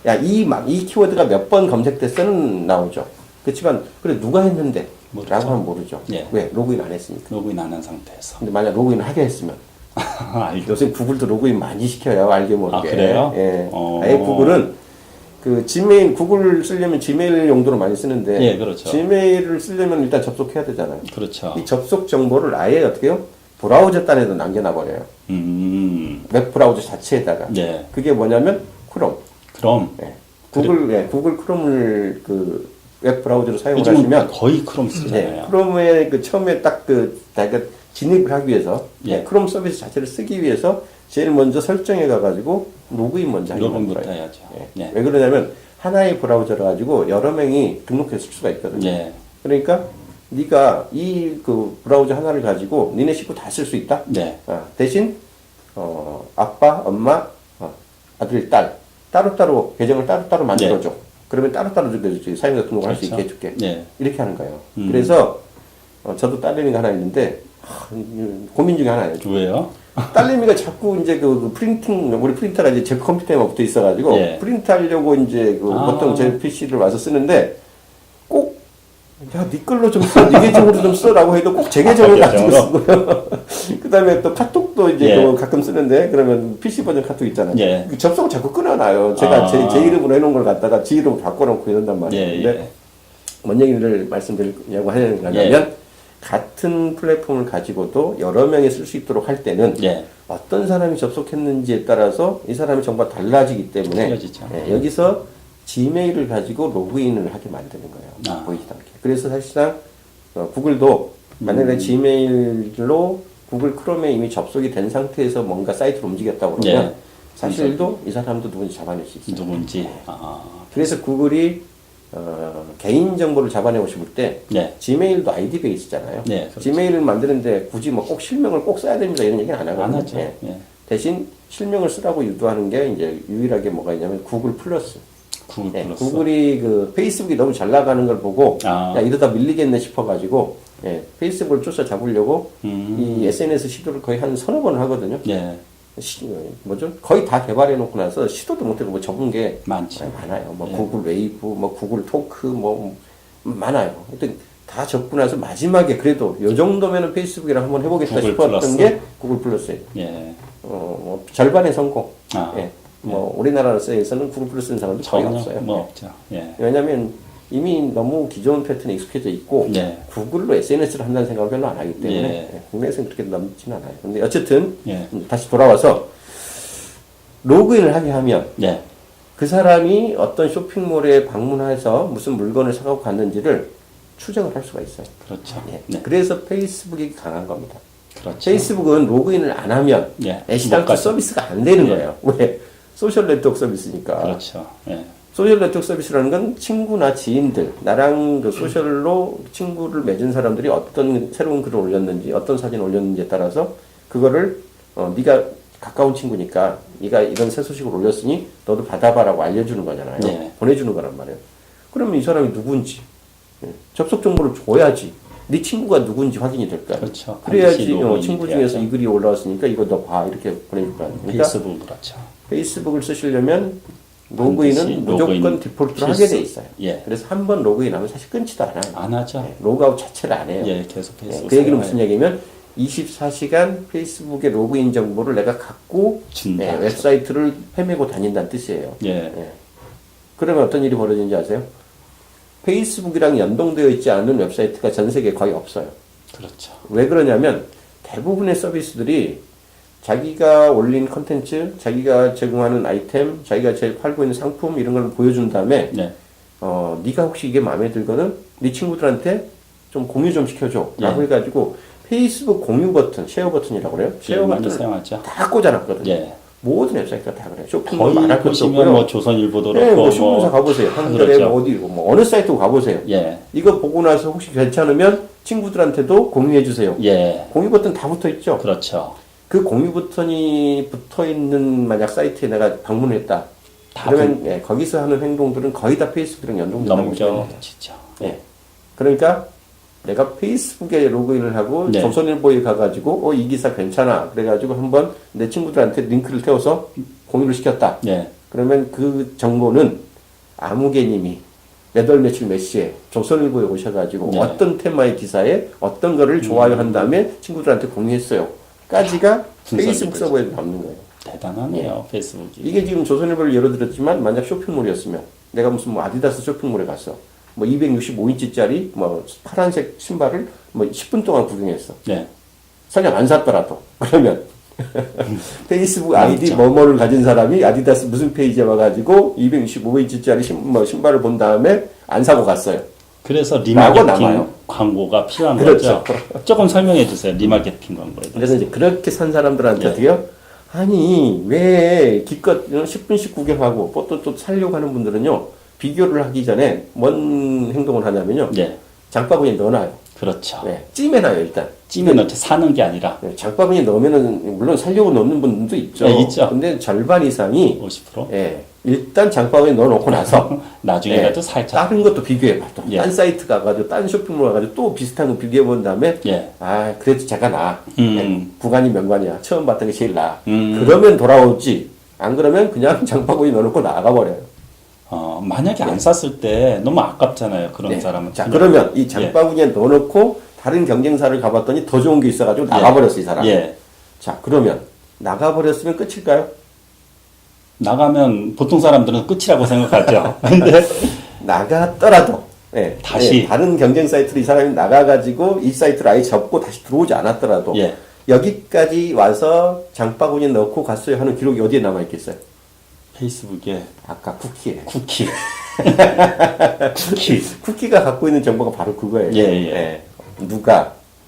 야, 이 키워드가 몇 번 검색됐어는 나오죠. 그렇지만 그래 누가 했는데 모르죠. 라고 하면 모르죠. 예. 왜? 로그인 안 했으니까. 로그인 안 한 상태에서. 근데 만약 로그인을 하게 했으면 알죠. 요새 구글도 로그인 많이 시켜요. 알게 모르게. 아, 그래요? 예. 어. 아예 구글은 그 지메일 구글 쓰려면 지메일 용도로 많이 쓰는데 예, 그렇죠. 지메일을 쓰려면 일단 접속해야 되잖아요. 그렇죠. 이 접속 정보를 아예 어떻게 해요? 브라우저 단에도 남겨놔 버려요. 웹 브라우저 자체에다가. 예. 그게 뭐냐면 크롬. 그럼 예. 구글 크롬을 그 웹 브라우저로 사용을 요즘은 하시면 거의 크롬 쓰잖아요. 네, 크롬에 그 처음에 자기가 진입을 하기 위해서 예. 크롬 서비스 자체를 쓰기 위해서 제일 먼저 설정해 가가지고 로그인 먼저 하는 로그인부터 거예요. 해야죠. 예. 예. 왜 그러냐면 하나의 브라우저라 가지고 여러 명이 등록했을 수가 있거든요. 예. 그러니까 네가 이 그 브라우저 하나를 가지고 니네 식구 다 쓸 수 있다. 네. 대신 아빠, 엄마, 아들, 딸 따로따로 계정을 따로따로 만들어줘. 그러면 따로따로 사용자 등록을 할 수 있게 해줄게. 네. 이렇게 하는 거예요. 그래서 저도 딸내미가 하나 있는데 고민 중에 하나예요. 왜요? 딸내미가 자꾸 이제 그 프린팅 우리 프린터가 이제 제 컴퓨터에만 붙어 있어가지고 예. 프린트하려고 이제 보통 제 PC를 와서 쓰는데 꼭 야, 네 걸로 좀 써, 네 계정으로 좀 써라고 해도 꼭 제 계정을 가지고 쓰고요. 그 다음에 또 카톡도 이제 예. 가끔 쓰는데, 그러면 PC 버전 카톡 있잖아요. 예. 그 접속을 자꾸 끊어놔요. 제가 제 이름으로 해놓은 걸 갖다가 지 이름으로 바꿔놓고 이런단 말이에요. 예, 근데 예. 뭔 얘기를 말씀드리려고 하냐면, 예. 같은 플랫폼을 가지고도 여러 명이 쓸 수 있도록 할 때는 예. 어떤 사람이 접속했는지에 따라서 이 사람이 정보가 달라지기 때문에 달라지죠. 여기서 지메일을 가지고 로그인을 하게 만드는 거예요. 보이지 않게. 그래서 사실상 구글도 만약에 지메일로 구글 크롬에 이미 접속이 된 상태에서 뭔가 사이트를 움직였다고 그러면 예. 사실도 이 사람도 누군지 잡아낼 수 있어요. 누군지. 그래서 구글이 개인 정보를 잡아내고 싶을 때 네. 지메일도 아이디 베이스잖아요. 네, 그렇죠. 지메일을 만드는데 굳이 뭐 꼭 실명을 꼭 써야 됩니다 이런 얘기는 안 하거든요. 안 하죠. 예. 예. 대신 실명을 쓰라고 유도하는 게 이제 유일하게 뭐가 있냐면 구글 플러스. 구글 예, 플러스. 구글이 그 페이스북이 너무 잘 나가는 걸 보고 야 이러다 밀리겠네 싶어가지고 페이스북을 쫓아잡으려고 이 SNS 시도를 거의 한 서너 번을 하거든요. 예. 뭐죠? 거의 다 개발해 놓고 나서 시도도 못하고 뭐 접은 게 많죠. 많아요. 뭐 예. 구글 웨이브, 뭐 구글 토크, 뭐 많아요. 하여튼 다 접고 나서 마지막에 그래도 요 정도면은 페이스북이랑 한번 해보겠다 구글 싶었던 플러스? 게 구글 플러스예요. 예. 뭐 절반의 성공. 아. 예. 뭐 우리나라에서는 구글 플러스 쓰는 사람도 거의 전혀 없어요. 뭐 없죠. 예. 왜냐하면 이미 너무 기존 패턴에 익숙해져 있고 네. 구글로 SNS를 한다는 생각을 별로 안 하기 때문에 예. 국내에서는 그렇게 넘지는 않아요. 근데 어쨌든 예. 다시 돌아와서 로그인을 하게 하면 예. 그 사람이 어떤 쇼핑몰에 방문해서 무슨 물건을 사가고 갔는지를 추정을 할 수가 있어요. 그렇죠. 예. 네. 그래서 페이스북이 강한 겁니다. 그렇죠. 페이스북은 로그인을 안 하면 예. 애시당초 못 가죠. 서비스가 안 되는 예. 거예요. 왜? 소셜 네트워크 서비스니까. 그렇죠. 예. 소셜 네트워크 서비스라는 건 친구나 지인들, 나랑 그 소셜로 친구를 맺은 사람들이 어떤 새로운 글을 올렸는지, 어떤 사진을 올렸는지에 따라서 그거를 네가 가까운 친구니까 네가 이런 새 소식을 올렸으니 너도 받아봐라고 알려주는 거잖아요. 네. 보내주는 거란 말이에요. 그러면 이 사람이 누군지 접속 정보를 줘야지 네 친구가 누군지 확인이 될 거야. 그렇죠. 그래야지 반드시 로그인이 친구 중에서 돼야죠. 이 글이 올라왔으니까 이거 너 봐 이렇게 보내줄 거야. 그러니까 페이스북 그렇죠. 페이스북을 쓰시려면 반드시 로그인은 무조건 로그인 디폴트로 필수. 하게 돼 있어요. 예. 그래서 한 번 로그인하면 사실 끊지도 않아요. 안 하죠. 로그아웃 자체를 안 해요. 예, 계속 페이스북. 그 얘기는 사용해요. 무슨 얘기냐면 24시간 페이스북의 로그인 정보를 내가 갖고 준다. 웹사이트를 헤매고 다닌다는 뜻이에요. 예. 그러면 어떤 일이 벌어지는지 아세요? 페이스북이랑 연동되어 있지 않은 웹사이트가 전 세계에 거의 없어요. 그렇죠. 왜 그러냐면 대부분의 서비스들이 자기가 올린 컨텐츠, 자기가 제공하는 아이템, 자기가 제일 팔고 있는 상품 이런 걸 보여준 다음에 네. 네가 혹시 이게 마음에 들거든 네 친구들한테 좀 공유 좀 시켜줘 라고 예. 해가지고 페이스북 공유 버튼, 쉐어 버튼이라고 그래요. 쉐어 많이 버튼을 사용하죠. 다 꽂아놨거든요. 예. 모든 웹사이트가 다 그래요. 쇼핑몰 거의 말할 것도 보시면 없고요. 뭐 조선일보도 네, 그렇고 뭐 신문사 가보세요. 한겨레 그렇죠. 뭐 어디 뭐 어느 사이트 가보세요. 예. 이거 보고 나서 혹시 괜찮으면 친구들한테도 공유해 주세요. 예. 공유 버튼 다 붙어 있죠. 그렇죠. 그 공유 버튼이 붙어 있는 만약 사이트에 내가 방문했다. 그러면 예, 거기서 하는 행동들은 거의 다 페이스북이랑 연동된다고 보시면 돼요. 진짜. 예. 그러니까 내가 페이스북에 로그인을 하고 네. 조선일보에 가가지고 이 기사 괜찮아. 그래가지고 한번 내 친구들한테 링크를 태워서 공유를 시켰다. 네. 그러면 그 정보는 아무개님이 몇 월 며칠 몇 시에 조선일보에 오셔가지고 네. 어떤 테마의 기사에 어떤 거를 좋아요한 다음에 친구들한테 공유했어요. 까지가 분석이 페이스북 되죠. 서버에 남는 거예요. 대단하네요, 페이스북이. 이게 지금 조선일보를 예로 들었지만 만약 쇼핑몰이었으면 내가 무슨 뭐 아디다스 쇼핑몰에 갔어. 뭐 265인치짜리 뭐 파란색 신발을 뭐 10분 동안 구경했어. 네. 설령 안 샀더라도 그러면 페이스북 아이디 맞죠. 뭐뭐를 가진 사람이 아디다스 무슨 페이지에 와가지고 265인치짜리 신발을 본 다음에 안 사고 갔어요. 그래서 라고 리마케팅 남아요. 광고가 필요한 그렇죠. 거죠. 조금 설명해 주세요. 리마케팅 광고에 대해서. 그래서 이제 그렇게 산 사람들한테 예. 어떻게요? 아니 왜 기껏 10분씩 구경하고 또 살려고 하는 분들은요 비교를 하기 전에 뭔 행동을 하냐면요 예. 장바구니에 넣어놔요. 그렇죠. 네, 찜해놔요 일단. 찜에 넣지 사는 게 아니라 네, 장바구니에 넣으면은 물론 살려고 넣는 분도 있죠. 네, 있죠. 근데 절반 이상이 50%? 예, 일단 장바구니에 넣어놓고 나서 나중에라도 살짝. 다른 것도 비교해봐. 또 예. 딴 사이트 가가지고 딴 쇼핑몰 가가지고 또 비슷한 거 비교해본 다음에 예. 아 그래도 제가 나 구간이 명관이야. 처음 봤던 게 제일 나. 그러면 돌아오지. 안 그러면 그냥 장바구니 넣어놓고 나가버려요. 만약에 안 샀을 때 너무 아깝잖아요. 그런 네. 사람은. 자 그냥. 그러면 이 장바구니에 넣어놓고 다른 경쟁사를 가봤더니 더 좋은 게 있어가지고 나가버렸어 이 사람. 예. 자 그러면 나가버렸으면 끝일까요? 나가면 보통 사람들은 끝이라고 생각하죠. 근데 나갔더라도 예, 다시. 예, 다른 경쟁 사이트로 이 사람이 나가가지고 이 사이트를 아예 접고 다시 들어오지 않았더라도 예. 여기까지 와서 장바구니에 넣고 갔어요 하는 기록이 어디에 남아있겠어요? 페이스북에 아까 쿠키에. 쿠키. 쿠키. 쿠키가 갖고 있는 정보가 바로 그거예요. 예, 예.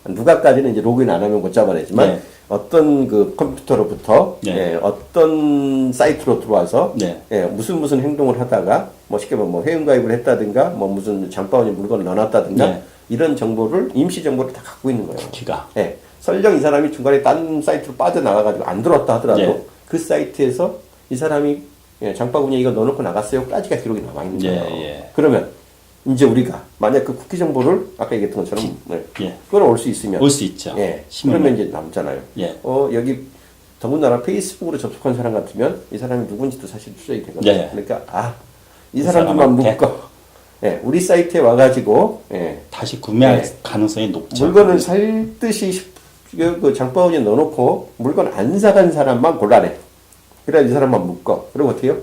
누가까지는 이제 로그인 안 하면 못 잡아내지만 예. 어떤 그 컴퓨터로부터 예. 예, 어떤 사이트로 들어와서 네. 예, 무슨 행동을 하다가 뭐 쉽게 말하면 뭐 회원가입을 했다든가 뭐 무슨 장바구니 물건을 넣어놨다든가 네. 이런 정보를 임시 정보를 다 갖고 있는 거예요. 쿠키가. 예, 설령 이 사람이 중간에 딴 사이트로 빠져나가가지고 안 들어왔다 하더라도 예. 그 사이트에서 이 사람이 예, 장바구니에 이거 넣어놓고 나갔어요까지가 기록이 남아있는 예, 거예요. 예. 그러면 이제 우리가 만약 그 쿠키 정보를 아까 얘기했던 것처럼 예. 끌어올 수 있으면 올 수 있죠. 예, 심으면. 그러면 이제 남잖아요. 예. 여기 더군다나 페이스북으로 접속한 사람 같으면 이 사람이 누군지도 사실 추적이 되거든요. 예. 그러니까 이 그 사람들만 사람한테? 묶어. 예, 우리 사이트에 와가지고 예, 다시 구매할 예. 가능성이 높죠. 물건을 살 듯이 그 장바구니에 넣어놓고 물건 안 사간 사람만 골라내. 그래야 이 사람만 묶어. 그럼 어떻게 해요?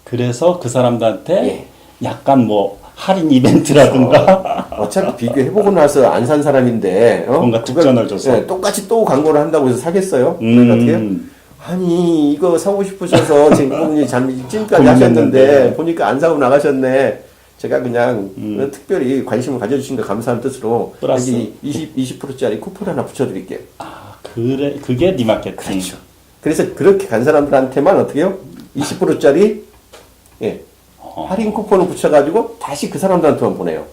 그래서 그 사람들한테 예. 약간 뭐 할인 이벤트라든가 어차피 비교해보고 나서 안 산 사람인데 뭔가 그걸, 특전을 줘서. 예, 똑같이 또 광고를 한다고 해서 사겠어요? 그러니까 어떻게 해요? 아니 이거 사고 싶으셔서 지금 찜까지 고민했는데. 하셨는데 보니까 안 사고 나가셨네. 제가 그냥 특별히 관심을 가져주신 거 감사한 뜻으로 플러스. 여기 20%짜리 쿠폰 하나 붙여드릴게요. 그래 그게 리마케팅. 그렇죠. 그래서 그렇게 간 사람들한테만 어떻게 해요? 20%짜리 예, 할인 쿠폰을 붙여가지고 다시 그 사람들한테만 보내요.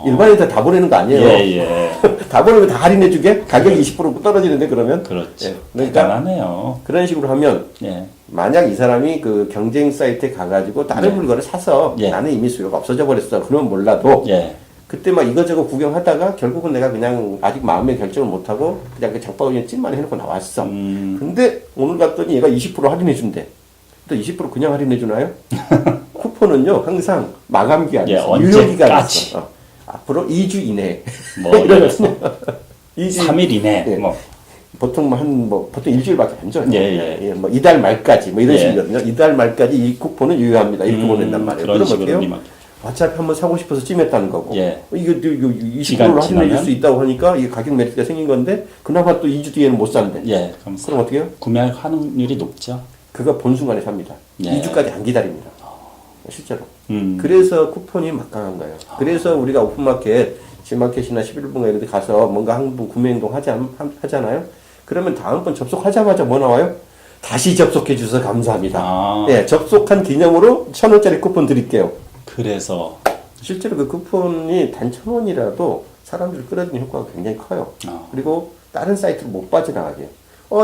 일반인들 다 보내는 거 아니에요. 예. 다 보내면 다 할인해주게? 가격이 20% 떨어지는데 그러면? 그렇지. 예, 그러니까 대단하네요. 그런 식으로 하면 예. 만약 이 사람이 그 경쟁 사이트에 가가지고 다른 네. 물건을 사서 예. 나는 이미 수요가 없어져 버렸어. 그러면 몰라도 예. 그때 막 이거저거 구경하다가 결국은 내가 그냥 아직 마음의 결정을 못하고 그냥 그 장바구니에 찜만 해놓고 나왔어. 근데 오늘 갔더니 얘가 20% 할인해준대. 또 20% 그냥 할인해주나요? 쿠폰은요 항상 마감기간이 예, 있어. 언제까지? 유효기간이 있어. 앞으로 2주 이내에. 뭐 이러거든요. 3일 이내. 예. 뭐 보통 보통 일주일밖에 안 줘요. 예. 뭐 이달 말까지 뭐 이런 예. 식이거든요. 이달 말까지 이 쿠폰은 유효합니다. 이렇게 보낸단 말이에요. 그런 그럼 식으로 어때요? 리마케팅. 어차피 한번 사고 싶어서 찜했다는 거고. 예. 이거 20%로 시간 할인해 줄 지나면? 수 있다고 하니까 이게 가격 메리트가 생긴 건데 그나마 또 2주 뒤에는 못 산대. 예. 그럼 그럼 어떻게 해요? 구매할 확률이 높죠. 그거 본 순간에 삽니다. 예. 2주까지 안 기다립니다. 실제로. 음. 그래서 쿠폰이 막강한 거예요. 그래서 우리가 오픈마켓, G마켓이나 11분가 이런 데 가서 뭔가 한 번 구매 행동 하잖아요. 그러면 다음번 접속하자마자 뭐 나와요? 다시 접속해 주셔서 감사합니다. 예, 접속한 기념으로 1,000원짜리 쿠폰 드릴게요. 그래서 실제로 그 쿠폰이 단 1,000원이라도 사람들을 끌어들이는 효과가 굉장히 커요. 그리고 다른 사이트로 못 빠져나가게.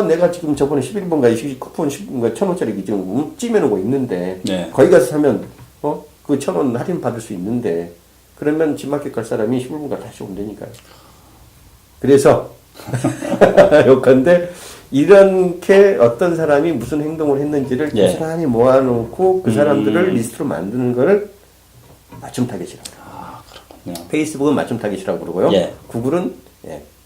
내가 지금 저번에 11번가 쿠폰 10번가 1,000원짜리 지금 찜해놓고 있는데, 네. 거기 가서 사면, 그 1,000원 할인 받을 수 있는데, 그러면 집마켓 갈 사람이 11번가 다시 온다니까요. 그래서, 요건데, 이렇게 어떤 사람이 무슨 행동을 했는지를 예. 고스란히 모아놓고 그 사람들을 리스트로 만드는 거를 맞춤 타겟이라고 그래요. 아, 그렇군요. 페이스북은 맞춤 타겟이라고 그러고요. 예. 구글은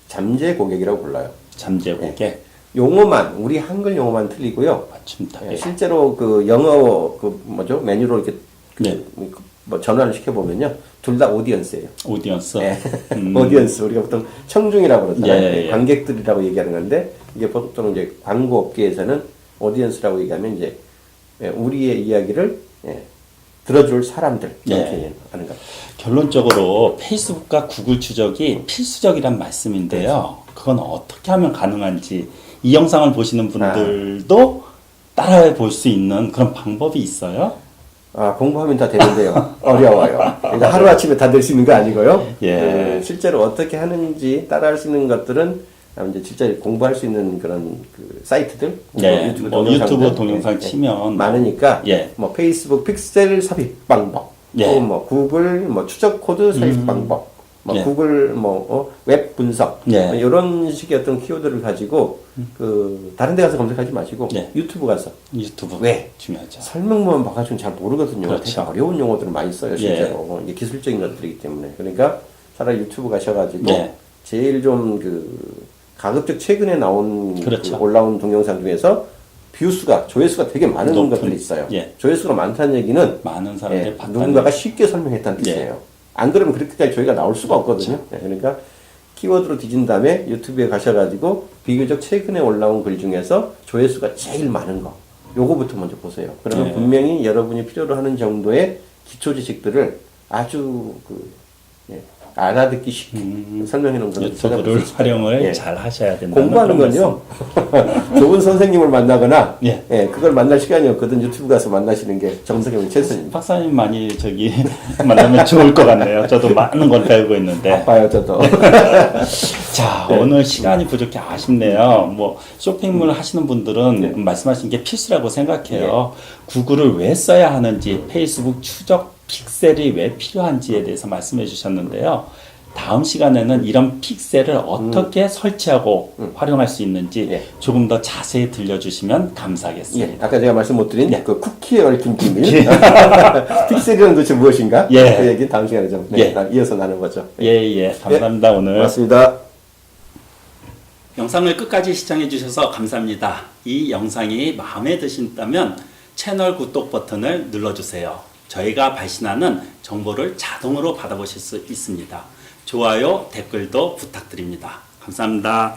잠재 고객이라고 불러요. 잠재 고객. 용어만, 우리 한글 용어만 틀리고요. 맞춤 예, 타겟. 실제로 그 영어 메뉴로 이렇게 네. 뭐 전환을 시켜보면요. 둘 다 오디언스예요. 오디언스. 예. 오디언스. 우리가 보통 청중이라고 그러잖아요. 예, 예. 관객들이라고 얘기하는 건데, 이게 보통 이제 광고 업계에서는 오디언스라고 얘기하면 이제 우리의 이야기를 들어줄 사람들. 이렇게 예. 하는 겁니다. 결론적으로 페이스북과 구글 추적이 필수적이란 말씀인데요. 그건 어떻게 하면 가능한지 이 영상을 보시는 분들도 따라해 볼 수 있는 그런 방법이 있어요? 공부하면 다 되는데요. 어려워요. 그러니까 하루아침에 다 될 수 있는 거 아니고요. 예. 실제로 어떻게 하는지 따라할 수 있는 것들은 이제 진짜 공부할 수 있는 그런 그 사이트들, 예. 유튜브 유튜브 동영상 치면 많으니까, 예. 뭐 페이스북 픽셀 삽입 방법, 예. 또 뭐 구글 추적 코드 삽입 방법, 예. 구글 웹 분석, 예. 이런 식의 어떤 키워드를 가지고 그 다른 데 가서 검색하지 마시고 예. 유튜브 가서 유튜브 왜? 중요하죠. 설명만 봐가지고는 잘 모르거든요. 그렇죠. 되게 어려운 용어들을 많이 써요, 실제로. 이게 기술적인 것들이기 때문에. 그러니까 차라리 유튜브 가셔가지고 네. 제일 좀 그 가급적 최근에 나온 그렇죠. 그 올라온 동영상 중에서 조회수가 되게 많은 높은, 것들이 있어요. 예. 조회수가 많다는 얘기는 많은 사람들이 봤다는 누군가가 쉽게 설명했다는 뜻이에요. 안 그러면 그렇게까지 조회가 나올 수가 없거든요. 그러니까 키워드로 뒤진 다음에 유튜브에 가셔가지고 비교적 최근에 올라온 글 중에서 조회수가 제일 많은 거, 요거부터 먼저 보세요. 그러면 네. 분명히 여러분이 필요로 하는 정도의 기초 지식들을 아주 알아듣기 쉽게 설명해 놓은 것을 유튜브를 활용을 예. 잘 하셔야 된다. 공부하는 건요. 좋은 선생님을 만나거나 예. 그걸 만날 시간이 없거든 유튜브 가서 만나시는 게 정석이면 최선입니다. 박사님 많이 만나면 좋을 것 같네요. 저도 많은 걸 배우고 있는데. 아파요 저도. 자, 오늘 시간이 부족해 아쉽네요. 뭐 쇼핑몰 하시는 분들은 말씀하신 게 필수라고 생각해요. 구글을 왜 써야 하는지, 페이스북 추적 픽셀이 왜 필요한지에 대해서 말씀해 주셨는데요. 다음 시간에는 이런 픽셀을 어떻게 설치하고 활용할 수 있는지 조금 더 자세히 들려주시면 감사하겠습니다. 아까 제가 말씀 못 드린 그 쿠키에 얽힌 비밀. 픽셀이란 도대체 무엇인가? 그 얘기 다음 시간에 좀 이어서 나눠보죠. 감사합니다. 오늘. 고맙습니다. 영상을 끝까지 시청해 주셔서 감사합니다. 이 영상이 마음에 드신다면 채널 구독 버튼을 눌러주세요. 저희가 발신하는 정보를 자동으로 받아보실 수 있습니다. 좋아요, 댓글도 부탁드립니다. 감사합니다.